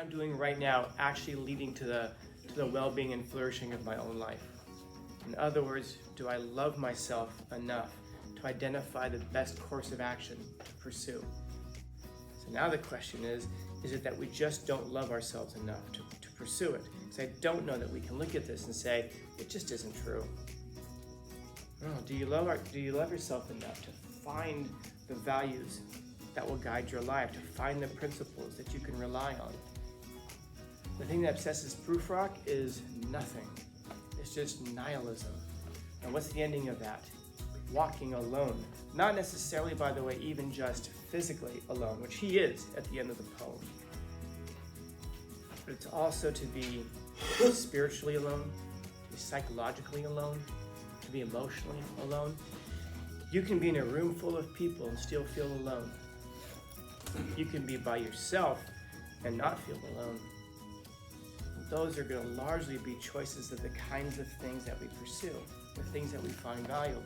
I'm doing right now actually leading to the well-being and flourishing of my own life? In other words, do I love myself enough to identify the best course of action to pursue? So now the question is it that we just don't love ourselves enough to pursue it? Because I don't know that we can look at this and say, it just isn't true. No, do you love yourself enough to find the values that will guide your life, to find the principles that you can rely on? The thing that obsesses Prufrock is nothing. It's just nihilism. And what's the ending of that? Walking alone. Not necessarily, by the way, even just physically alone, which he is at the end of the poem. But it's also to be spiritually alone, to be psychologically alone, to be emotionally alone. You can be in a room full of people and still feel alone. You can be by yourself and not feel alone. Those are going to largely be choices of the kinds of things that we pursue, the things that we find valuable.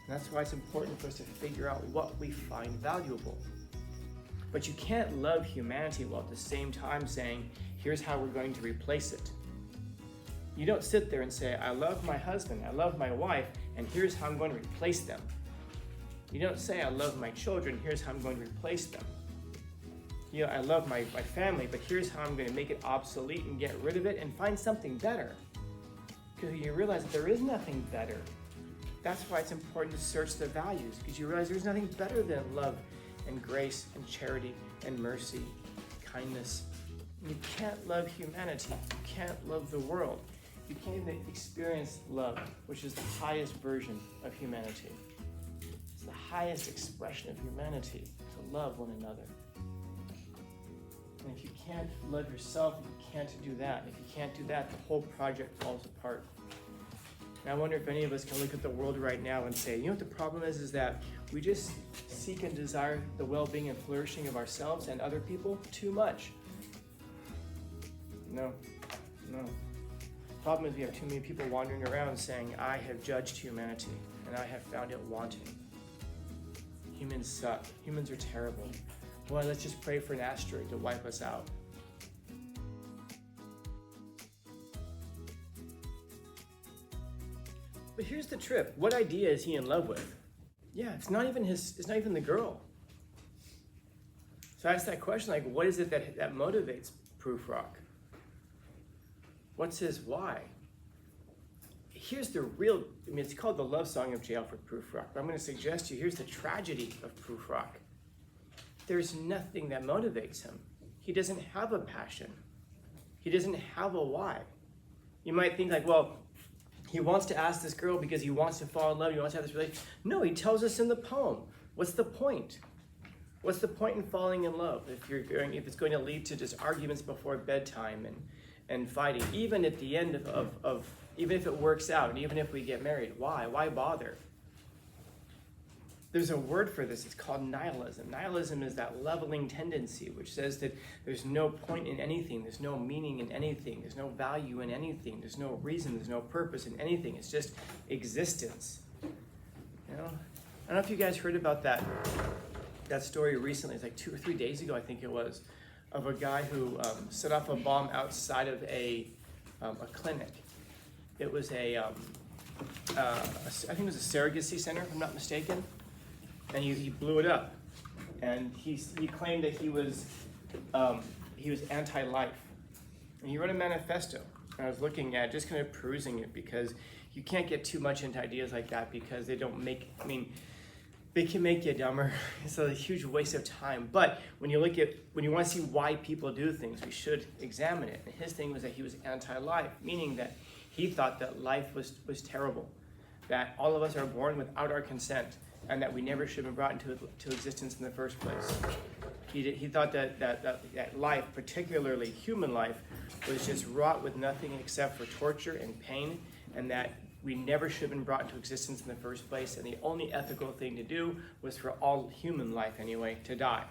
And that's why it's important for us to figure out what we find valuable. But you can't love humanity while at the same time saying, here's how we're going to replace it. You don't sit there and say, I love my husband, I love my wife, and here's how I'm going to replace them. You don't say, I love my children, here's how I'm going to replace them. You know, I love my family, but here's how I'm going to make it obsolete and get rid of it and find something better. Because you realize that there is nothing better. That's why it's important to search the values, because you realize there's nothing better than love and grace and charity and mercy, kindness. And you can't love humanity. You can't love the world. You can't even experience love, which is the highest version of humanity. It's the highest expression of humanity, to love one another. And if you can't love yourself, you can't do that. If you can't do that, the whole project falls apart. And I wonder if any of us can look at the world right now and say, you know what the problem is that we just seek and desire the well-being and flourishing of ourselves and other people too much. No. The problem is we have too many people wandering around saying, I have judged humanity and I have found it wanting. Humans suck. Humans are terrible. Boy, let's just pray for an asteroid to wipe us out. But here's the trip. What idea is he in love with? Yeah, it's not even the girl. So I asked that question, like, what is it that motivates Prufrock? What's his why? Here's the real, it's called the love song of J. Alfred Prufrock, but I'm going to suggest to you, here's the tragedy of Prufrock. There's nothing that motivates him. He doesn't have a passion. He doesn't have a why. You might think like, well, he wants to ask this girl because he wants to fall in love, he wants to have this relationship. No, he tells us in the poem. What's the point? What's the point in falling in love if it's going to lead to just arguments before bedtime and fighting, even at the end of even if it works out, and even if we get married? Why? Why bother? There's a word for this, it's called nihilism. Nihilism is that leveling tendency, which says that there's no point in anything, there's no meaning in anything, there's no value in anything, there's no reason, there's no purpose in anything, it's just existence. You know? I don't know if you guys heard about that story recently. It's like 2 or 3 days ago, I think it was, of a guy who set off a bomb outside of a clinic. It was I think it was a surrogacy center, if I'm not mistaken. And he blew it up, and he claimed that he was anti-life, and he wrote a manifesto. And I was looking at, just kind of perusing it, because you can't get too much into ideas like that because they don't make. I mean, they can make you dumber. It's a huge waste of time. But when you want to see why people do things, we should examine it. And his thing was that he was anti-life, meaning that he thought that life was terrible, that all of us are born without our consent, and that we never should have been brought into existence in the first place. He thought that life, particularly human life, was just wrought with nothing except for torture and pain, and that we never should have been brought into existence in the first place, and the only ethical thing to do was for all human life anyway to die.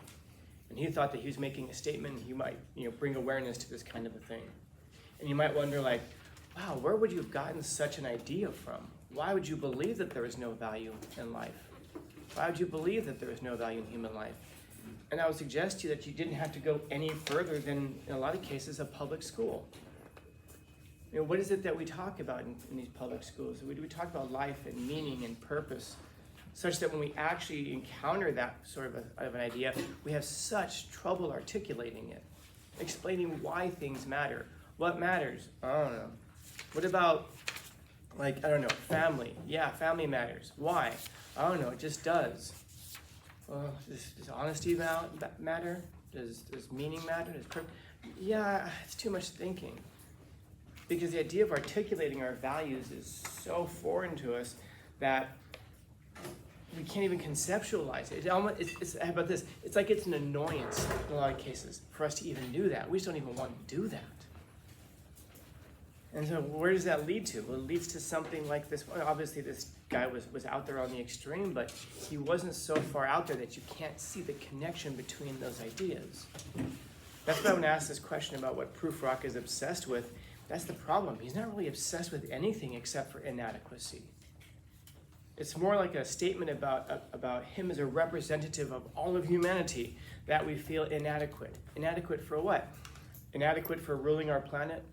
And he thought that he was making a statement, he might bring awareness to this kind of a thing. And you might wonder, like, wow, where would you have gotten such an idea from? Why would you believe that there is no value in life? Why would you believe that there is no value in human life? And I would suggest to you that you didn't have to go any further than, in a lot of cases, a public school. You know, what is it that we talk about in these public schools? We talk about life and meaning and purpose, such that when we actually encounter that sort of an idea, we have such trouble articulating it, explaining why things matter. What matters? I don't know. What about, like, I don't know, family? Yeah, family matters. Why? I don't know, it just does. Well, does honesty matter? Does meaning matter? Yeah, it's too much thinking. Because the idea of articulating our values is so foreign to us that we can't even conceptualize it. How about this? It's like it's an annoyance in a lot of cases for us to even do that. We just don't even want to do that. And so where does that lead to? Well, it leads to something like this. Well, obviously, this guy was out there on the extreme, but he wasn't so far out there that you can't see the connection between those ideas. That's why I want to ask this question about what Prufrock is obsessed with. That's the problem. He's not really obsessed with anything except for inadequacy. It's more like a statement about him as a representative of all of humanity, that we feel inadequate. Inadequate for what? Inadequate for ruling our planet,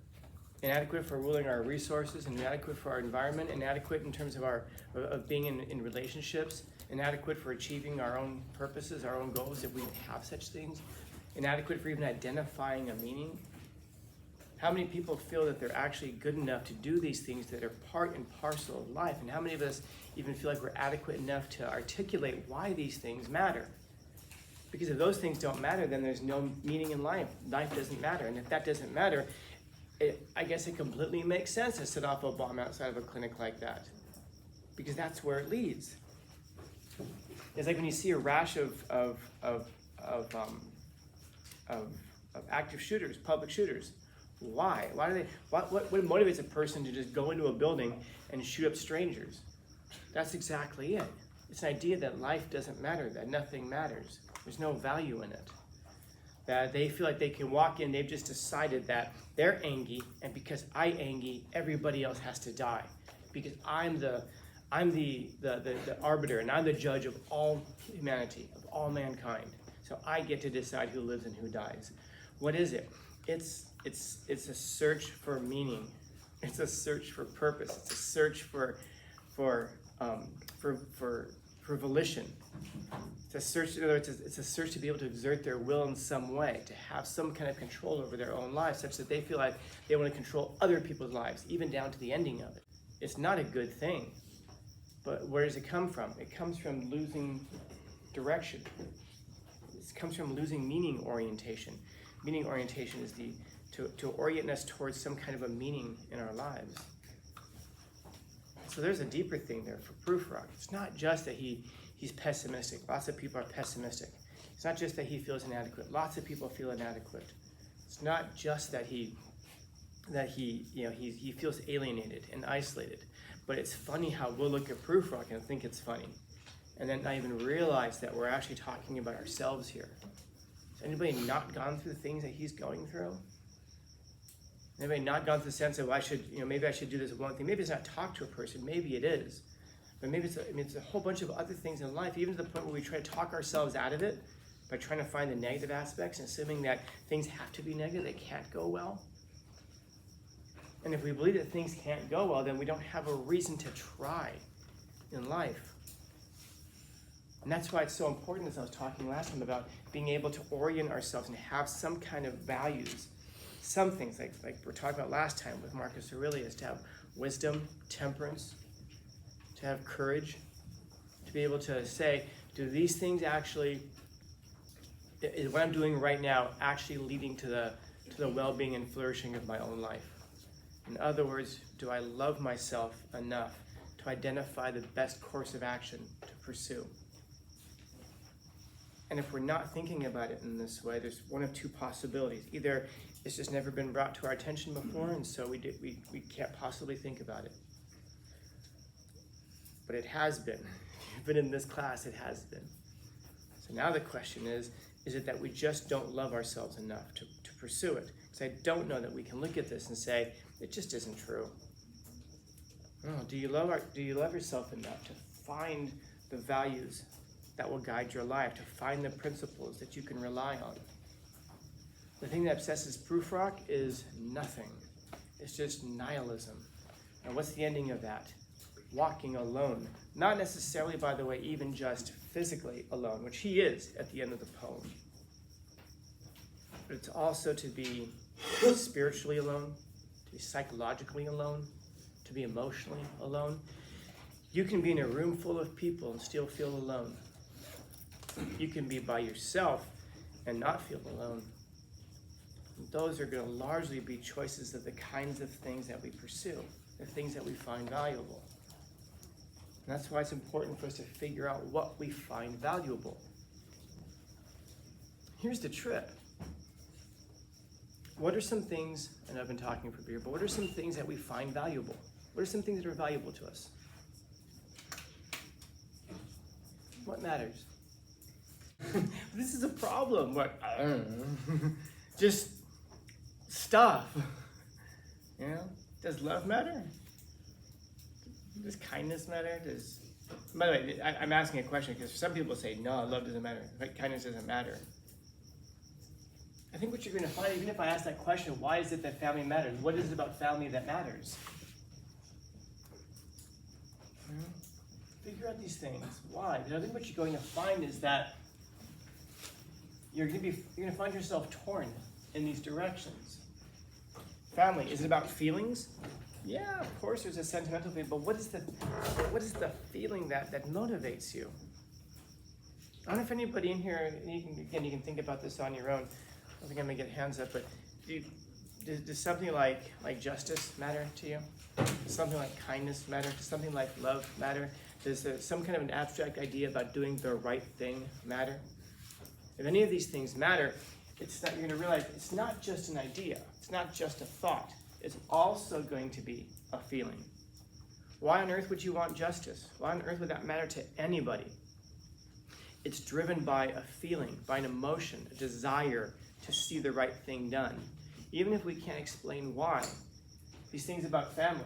inadequate for ruling our resources, inadequate for our environment, inadequate in terms of being in relationships, inadequate for achieving our own purposes, our own goals, if we have such things, inadequate for even identifying a meaning. How many people feel that they're actually good enough to do these things that are part and parcel of life? And how many of us even feel like we're adequate enough to articulate why these things matter? Because if those things don't matter, then there's no meaning in life. Life doesn't matter. And if that doesn't matter, I guess it completely makes sense to set off a bomb outside of a clinic like that. Because that's where it leads. It's like when you see a rash of active shooters, public shooters. Why? What motivates a person to just go into a building and shoot up strangers? That's exactly it. It's an idea that life doesn't matter, that nothing matters. There's no value in it. That they feel like they can walk in, they've just decided that they're Angie, and because I Angie, everybody else has to die. Because I'm the arbiter, and I'm the judge of all humanity, of all mankind. So I get to decide who lives and who dies. What is it? It's a search for meaning. It's a search for purpose. It's a search for volition. It's a search. In other words, it's a search to be able to exert their will in some way, to have some kind of control over their own lives, such that they feel like they want to control other people's lives, even down to the ending of it. It's not a good thing. But where does it come from? It comes from losing direction. It comes from losing meaning orientation. Meaning orientation is to orient us towards some kind of a meaning in our lives. So there's a deeper thing there for Prufrock. It's not just that he's pessimistic. Lots of people are pessimistic. It's not just that he feels inadequate. Lots of people feel inadequate. It's not just that he feels alienated and isolated. But it's funny how we'll look at Prufrock and think it's funny, and then not even realize that we're actually talking about ourselves here. Has anybody not gone through the things that he's going through? Anybody not gone through the sense of maybe I should do this one thing? Maybe it's not talk to a person. Maybe it is, but maybe it's a whole bunch of other things in life. Even to the point where we try to talk ourselves out of it by trying to find the negative aspects and assuming that things have to be negative, they can't go well. And if we believe that things can't go well, then we don't have a reason to try in life. And that's why it's so important, as I was talking last time, about being able to orient ourselves and have some kind of values. Some things, like we were talking about last time with Marcus Aurelius, to have wisdom, temperance, to have courage, to be able to say, do these things actually, is what I'm doing right now actually leading to the well-being and flourishing of my own life? In other words, do I love myself enough to identify the best course of action to pursue? And if we're not thinking about it in this way, there's one of two possibilities. Either it's just never been brought to our attention before, and so we can't possibly think about it. But it has been. If you've been in this class, it has been. So now the question is it that we just don't love ourselves enough to pursue it? Because I don't know that we can look at this and say, it just isn't true. No, do you love yourself enough to find the values that will guide your life, to find the principles that you can rely on. The thing that obsesses Prufrock is nothing. It's just nihilism. And what's the ending of that? Walking alone. Not necessarily, by the way, even just physically alone, which he is at the end of the poem. But it's also to be spiritually alone, to be psychologically alone, to be emotionally alone. You can be in a room full of people and still feel alone. You can be by yourself and not feel alone. Those are going to largely be choices of the kinds of things that we pursue, the things that we find valuable. And that's why it's important for us to figure out what we find valuable. Here's the trip. What are some things, and I've been talking for beer, but what are some things that we find valuable? What are some things that are valuable to us? What matters? This is a problem. What? I don't know. Just stuff. You know? Does love matter? Does kindness matter? By the way, I'm asking a question because some people say, no, love doesn't matter. Kindness doesn't matter. I think what you're going to find, even if I ask that question, why is it that family matters? What is it about family that matters? Figure out these things. Why? Because I think what you're going to find is that you're going to find yourself torn in these directions. Family, is it about feelings? Yeah, of course there's a sentimental feeling, but what is the feeling that motivates you? I don't know if anybody in here, and you can think about this on your own. I don't think I'm going to get hands up, but does something like justice matter to you? Does something like kindness matter? Does something like love matter? Does some kind of an abstract idea about doing the right thing matter? If any of these things matter, you're going to realize it's not just an idea. It's not just a thought. It's also going to be a feeling. Why on earth would you want justice? Why on earth would that matter to anybody? It's driven by a feeling, by an emotion, a desire to see the right thing done. Even if we can't explain why. These things about family.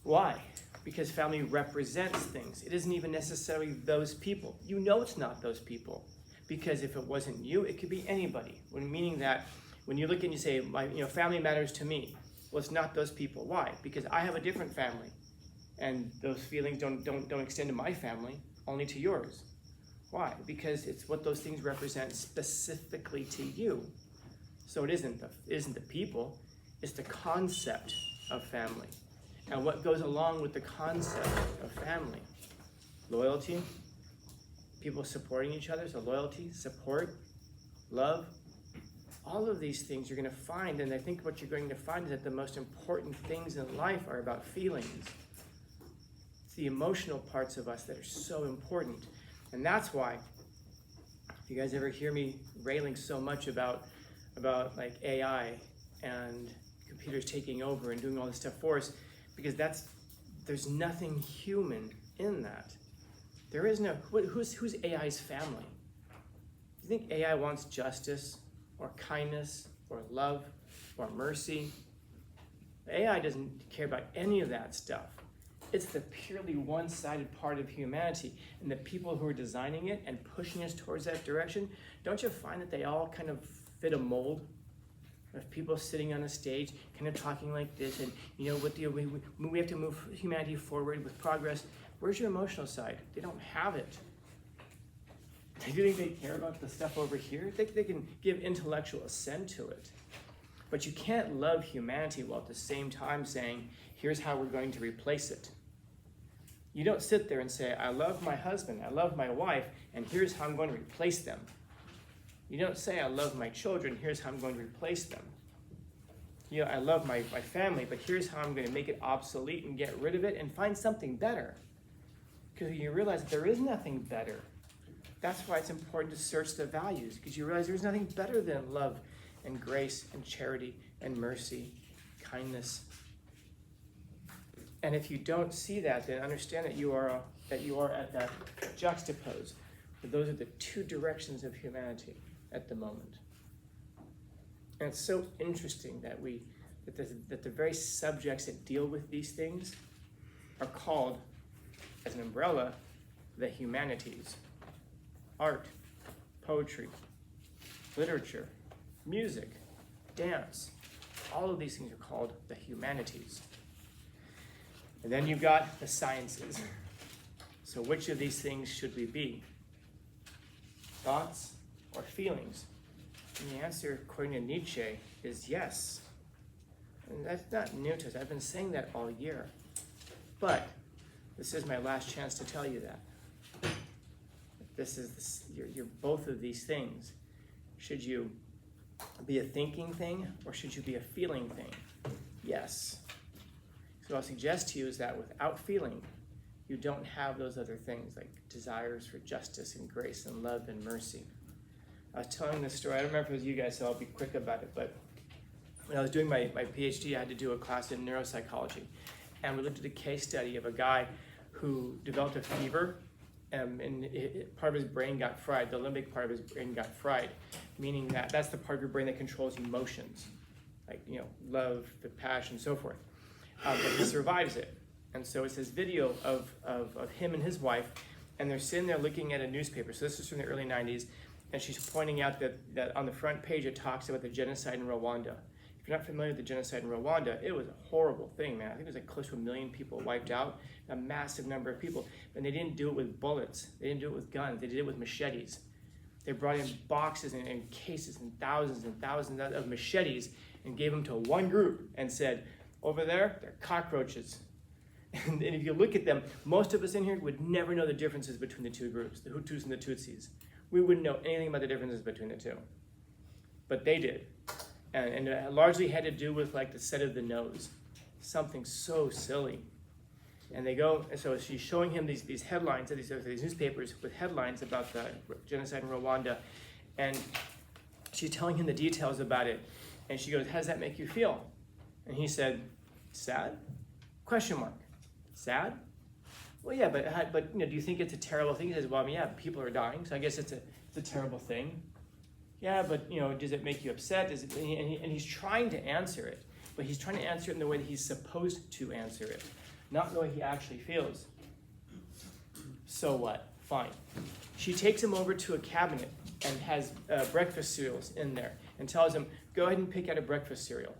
Why? Because family represents things. It isn't even necessarily those people. You know it's not those people. Because if it wasn't you, it could be anybody. Meaning that when you look and you say, family matters to me. Well, it's not those people. Why? Because I have a different family. And those feelings don't extend to my family, only to yours. Why? Because it's what those things represent specifically to you. So it isn't the people, it's the concept of family. And what goes along with the concept of family? Loyalty, people supporting each other, so loyalty, support, love. All of these things you're going to find, and I think what you're going to find is that the most important things in life are about feelings. It's the emotional parts of us that are so important. And that's why, if you guys ever hear me railing so much about like AI and computers taking over and doing all this stuff for us, because there's nothing human in that. There is no, who's AI's family? Do you think AI wants justice or kindness or love or mercy? AI doesn't care about any of that stuff. It's the purely one-sided part of humanity. And the people who are designing it and pushing us towards that direction, don't you find that they all kind of fit a mold? Of people sitting on a stage, kind of talking like this, and we have to move humanity forward with progress. Where's your emotional side? They don't have it. Do you think they care about the stuff over here? They can give intellectual assent to it. But you can't love humanity while at the same time saying, here's how we're going to replace it. You don't sit there and say, I love my husband, I love my wife, and here's how I'm going to replace them. You don't say, I love my children, here's how I'm going to replace them. I love my family, but here's how I'm going to make it obsolete and get rid of it and find something better. Because you realize that there is nothing better. That's why it's important to search the values, because you realize there's nothing better than love and grace and charity and mercy, kindness. And if you don't see that, then understand that you are at that juxtapose. But those are the two directions of humanity at the moment. And it's so interesting that the very subjects that deal with these things are called, as an umbrella, the humanities. art, poetry, literature, music, dance. All of these things are called the humanities. And then you've got the sciences. So which of these things should we be? Thoughts or feelings? And the answer, according to Nietzsche, is yes. And that's not new to us. I've been saying that all year. But this is my last chance to tell you that. You're both of these things. Should you be a thinking thing or should you be a feeling thing? Yes. So I'll suggest to you is that without feeling, you don't have those other things like desires for justice and grace and love and mercy. I was telling this story, I don't remember if it was you guys, so I'll be quick about it, but when I was doing my PhD, I had to do a class in neuropsychology. And we looked at a case study of a guy who developed a fever, and part of his brain got fried. The limbic part of his brain got fried, meaning that that's the part of your brain that controls emotions, like love, the passion, so forth. But he survives it. And so it's this video of him and his wife, and they're sitting there looking at a newspaper. So this is from the early 90s, and she's pointing out that on the front page it talks about the genocide in Rwanda. If you're not familiar with the genocide in Rwanda, it was a horrible thing, man. I think it was like close to 1 million people wiped out, a massive number of people. And they didn't do it with bullets. They didn't do it with guns. They did it with machetes. They brought in boxes and cases and thousands of machetes and gave them to one group and said, over there, they're cockroaches. And if you look at them, most of us in here would never know the differences between the two groups, the Hutus and the Tutsis. We wouldn't know anything about the differences between the two. But they did. And it largely had to do with like the set of the nose, something so silly. And they go, and so she's showing him these headlines, these newspapers with headlines about the genocide in Rwanda, and she's telling him the details about it. And she goes, "How does that make you feel?" And he said, "Sad?" Question mark. Sad? Well, yeah, but do you think it's a terrible thing? He says, "Well, I mean, yeah, people are dying, so I guess it's a terrible thing." Yeah, but does it make you upset? Does it, and he's trying to answer it, but he's trying to answer it in the way that he's supposed to answer it, not the way he actually feels. So what? Fine. She takes him over to a cabinet and has breakfast cereals in there and tells him, "Go ahead and pick out a breakfast cereal,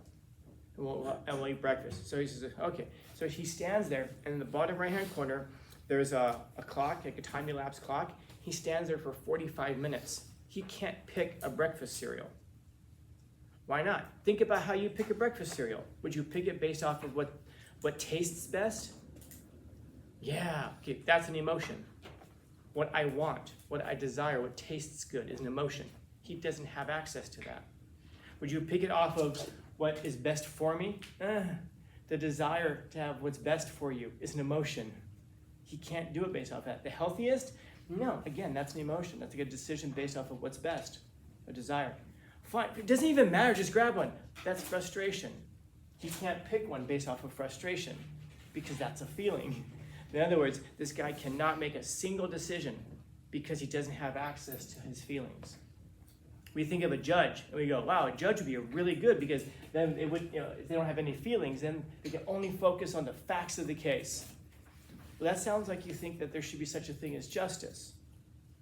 and we'll eat breakfast." So he says, "Okay." So he stands there, and in the bottom right-hand corner, there's a clock, like a time-elapse clock. He stands there for 45 minutes. He can't pick a breakfast cereal. Why not? Think about how you pick a breakfast cereal. Would you pick it based off of what tastes best? Yeah, okay, that's an emotion. What I want, what I desire, what tastes good is an emotion. He doesn't have access to that. Would you pick it off of what is best for me? The desire to have what's best for you is an emotion. He can't do it based off that. The healthiest? No, again, that's an emotion. That's a good decision based off of what's best, a desire. Fine, it doesn't even matter, just grab one. That's frustration. He can't pick one based off of frustration because that's a feeling. In other words, this guy cannot make a single decision because he doesn't have access to his feelings. We think of a judge and we go, wow, a judge would be really good because then it would, if they don't have any feelings, then they can only focus on the facts of the case. Well, that sounds like you think that there should be such a thing as justice,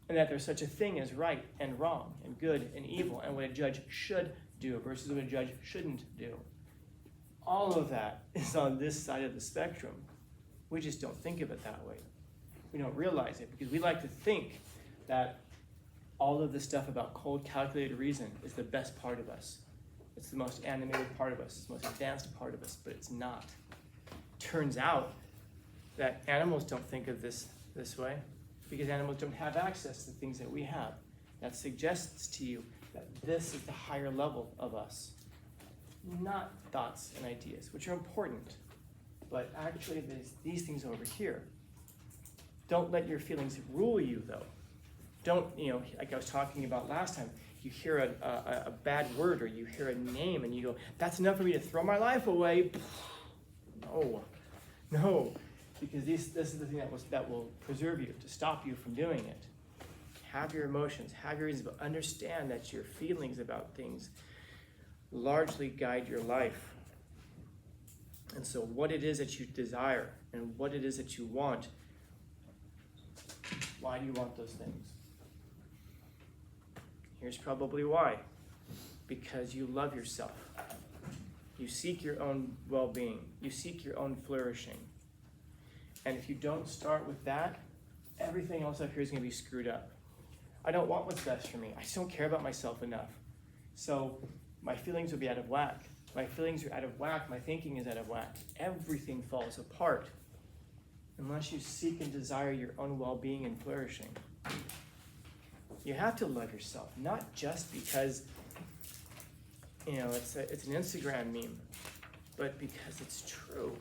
and that there's such a thing as right and wrong and good and evil, and what a judge should do versus what a judge shouldn't do. All of that is on this side of the spectrum. We just don't think of it that way. We don't realize it because we like to think that all of the stuff about cold, calculated reason is the best part of us. It's the most animated part of us. It's the most advanced part of us, but it's not. Turns out that animals don't think of this way because animals don't have access to things that we have. That suggests to you that this is the higher level of us, not thoughts and ideas, which are important, but actually there's these things over here. Don't let your feelings rule you, though. Don't, like I was talking about last time, you hear a bad word or you hear a name and you go, that's enough for me to throw my life away. No. Because this is the thing that will preserve you, to stop you from doing it. Have your emotions, have your reasons, but understand that your feelings about things largely guide your life. And so what it is that you desire and what it is that you want, why do you want those things? Here's probably why. Because you love yourself. You seek your own well-being. You seek your own flourishing. And if you don't start with that, everything else up here is going to be screwed up. I don't want what's best for me. I just don't care about myself enough. So my feelings will be out of whack. My feelings are out of whack. My thinking is out of whack. Everything falls apart unless you seek and desire your own well-being and flourishing. You have to love yourself, not just because, it's an Instagram meme, but because it's true.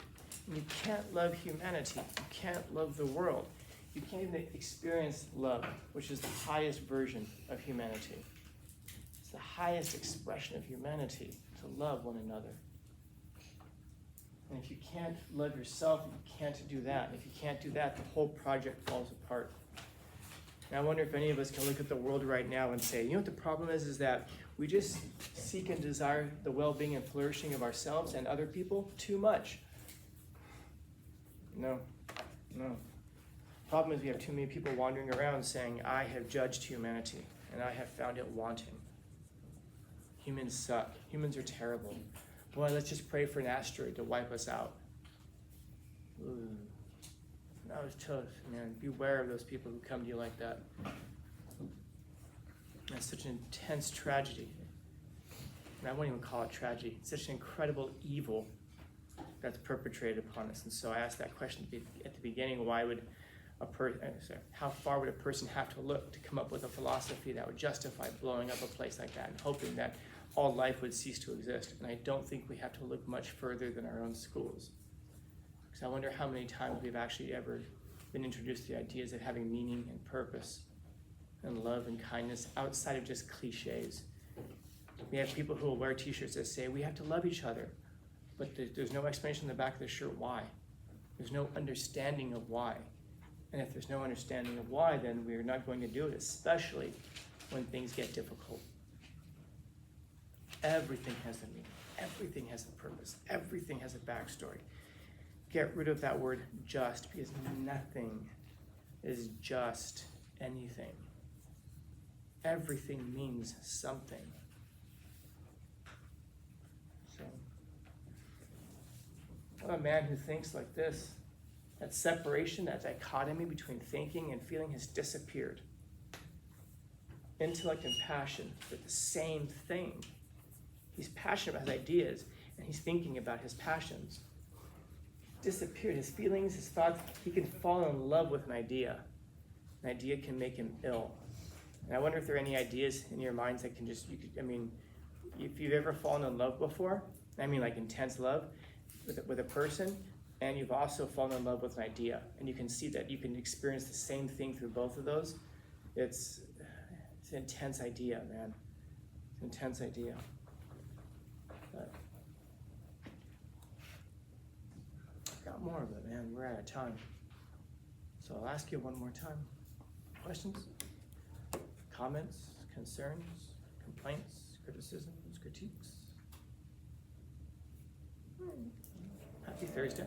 And you can't love humanity. You can't love the world. You can't even experience love, which is the highest version of humanity. It's the highest expression of humanity, to love one another. And if you can't love yourself, you can't do that. If you can't do that, the whole project falls apart. And I wonder if any of us can look at the world right now and say, what the problem is that we just seek and desire the well-being and flourishing of ourselves and other people too much. No. Problem is we have too many people wandering around saying, I have judged humanity and I have found it wanting. Humans suck. Humans are terrible. Boy, let's just pray for an asteroid to wipe us out. Ooh, that was tough, man. Beware of those people who come to you like that. That's such an intense tragedy. And I won't even call it tragedy. It's such an incredible evil that's perpetrated upon us. And so I asked that question at the beginning, how far would a person have to look to come up with a philosophy that would justify blowing up a place like that and hoping that all life would cease to exist? And I don't think we have to look much further than our own schools. Because I wonder how many times we've actually ever been introduced to the ideas of having meaning and purpose and love and kindness outside of just cliches. We have people who will wear t-shirts that say, we have to love each other. But there's no explanation in the back of the shirt why. There's no understanding of why. And if there's no understanding of why, then we're not going to do it, especially when things get difficult. Everything has a meaning. Everything has a purpose. Everything has a backstory. Get rid of that word just, because nothing is just anything. Everything means something. So, what a man who thinks like this. That separation, that dichotomy between thinking and feeling has disappeared. Intellect and passion are the same thing. He's passionate about his ideas, and he's thinking about his passions. Disappeared. His feelings, his thoughts, he can fall in love with an idea. An idea can make him ill. And I wonder if there are any ideas in your minds that can just, if you've ever fallen in love before, like intense love with a person, and you've also fallen in love with an idea, and you can see that you can experience the same thing through both of those. It's an intense idea, man. It's an intense idea. But I've got more of it, man. We're out of time. So I'll ask you one more time. Questions? Comments? Concerns? Complaints? Criticisms? Critiques? Happy Thursday.